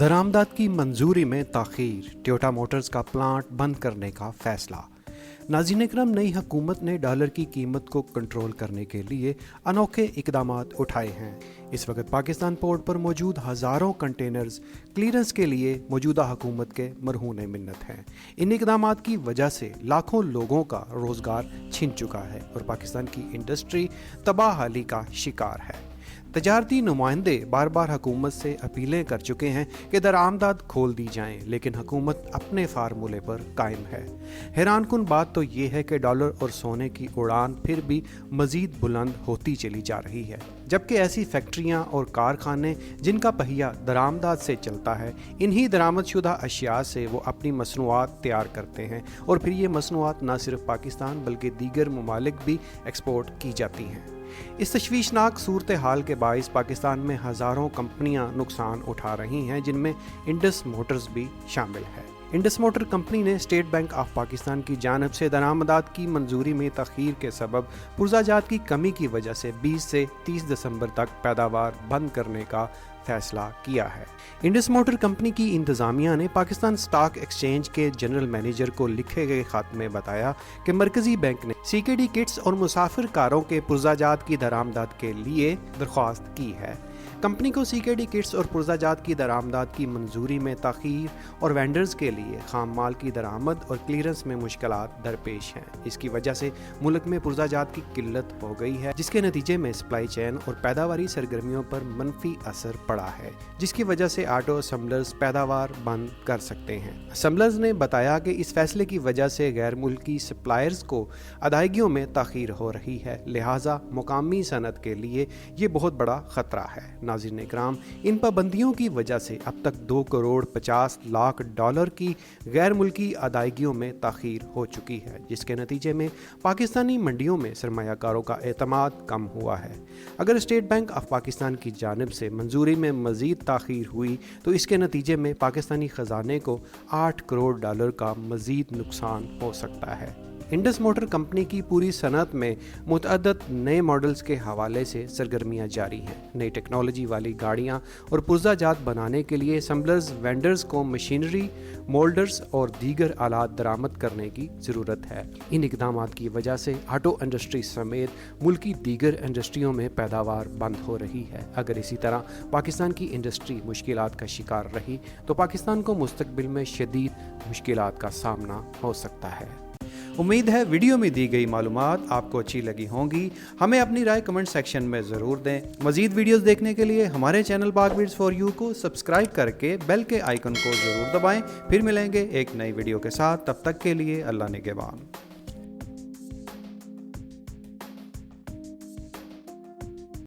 दरामदात की मंजूरी में ताख़ीर, टोयोटा मोटर्स का प्लांट बंद करने का फैसला। नाज़रीन इकराम, नई हुकूमत ने डॉलर की कीमत को कंट्रोल करने के लिए अनोखे इकदाम उठाए हैं। इस वक्त पाकिस्तान पोर्ट पर मौजूद हज़ारों कंटेनर्स क्लियरेंस के लिए मौजूदा हुकूमत के मरहून मिन्नत हैं। इन इकदाम की वजह से लाखों लोगों का रोज़गार छिन चुका है और पाकिस्तान की इंडस्ट्री तबाहली का शिकार है। तजारती नुमाइंदे बार बार हुकूमत से अपीलें कर चुके हैं कि दरामदात खोल दी जाएं, लेकिन हुकूमत अपने फार्मूले पर कायम है। हैरानकुन बात तो ये है कि डॉलर और सोने की उड़ान फिर भी मज़ीद बुलंद होती चली जा रही है, जबकि ऐसी फैक्ट्रियां और कारखाने जिनका पहिया दरामदात से चलता है, इन्हीं दरामदशुदा अशिया से वो अपनी मसनूआत तैयार करते हैं और फिर ये मसनूआत न सिर्फ पाकिस्तान बल्कि दीगर ममालिक भी एक्सपोर्ट की जाती हैं। इस तशवीशनाक सूरत हाल के बाइस पाकिस्तान में हज़ारों कंपनियां नुकसान उठा रही हैं, जिनमें इंडस मोटर्स भी शामिल है। इंडस मोटर कंपनी ने स्टेट बैंक ऑफ पाकिस्तान की जानिब से दरामदात की मंजूरी में तख़ीर के सबब पुर्ज़ाजात की कमी की वजह से 20 से 30 दिसंबर तक पैदावार बंद करने का फैसला किया है। इंडस मोटर कंपनी की इंतज़ामिया ने पाकिस्तान स्टॉक एक्सचेंज के जनरल मैनेजर को लिखे गए ख़त में बताया कि मरकज़ी बैंक ने CKD किट्स और मुसाफिर कारों के पुर्ज़ाजात की दरामदात के लिए दरख्वास्त की है। कंपनी को CKD किट्स और पुर्ज़ाजात की दरामदात की मंजूरी में ताख़ीर और वेंडर्स के लिए खाम माल की दरामद और क्लियरेंस में मुश्किलात दरपेश हैं। इसकी वजह से मुल्क में पुर्ज़ाजात की किल्लत हो गई है, जिसके नतीजे में सप्लाई चेन और पैदावारी सरगर्मियों पर मनफी असर पड़ा है, जिसकी वजह से ऑटो असम्बलर्स पैदावार बंद कर सकते हैं। असम्बलर्स ने बताया कि इस फैसले की वजह से गैर मुल्की सप्लायर्स को अदायगियों में ताख़ीर हो रही है, लिहाजा मुकामी सनत के लिए ये बहुत बड़ा ख़तरा है। नाज़रीन इकराम, इन पाबंदियों की वजह से अब तक 2 करोड़ 50 लाख डॉलर की गैर मुल्की अदायगियों में ताख़ीर हो चुकी है, जिसके नतीजे में पाकिस्तानी मंडियों में सरमायाकारों का एतमाद कम हुआ है। अगर स्टेट बैंक ऑफ पाकिस्तान की जानिब से मंजूरी में मज़ीद ताख़ीर हुई तो इसके नतीजे में पाकिस्तानी ख़जाने को 8 करोड़ डॉलर का मज़ीद नुकसान हो सकता है। इंडस मोटर कंपनी की पूरी सनत में मुतअद्दद नए मॉडल्स के हवाले से सरगर्मियाँ जारी हैं। नई टेक्नोलॉजी वाली गाड़ियाँ और पुर्ज़ाजात बनाने के लिए असम्बलर्स वेंडर्स को मशीनरी, मोल्डर्स और दीगर आलात दरामद करने की ज़रूरत है। इन इक़दाम की वजह से ऑटो इंडस्ट्री समेत मुल्की दीगर इंडस्ट्रियों में पैदावार बंद हो रही है। अगर इसी तरह पाकिस्तान की इंडस्ट्री मुश्किलात का शिकार रही तो पाकिस्तान को मुस्तकबिल में शदीद मुश्किलात का सामना हो सकता है। उम्मीद है वीडियो में दी गई मालूमात आपको अच्छी लगी होंगी। हमें अपनी राय कमेंट सेक्शन में ज़रूर दें। मज़ीद वीडियोस देखने के लिए हमारे चैनल पाक बीट्स फॉर यू को सब्सक्राइब करके बेल के आइकन को ज़रूर दबाएं। फिर मिलेंगे एक नई वीडियो के साथ, तब तक के लिए अल्लाह निगहबान।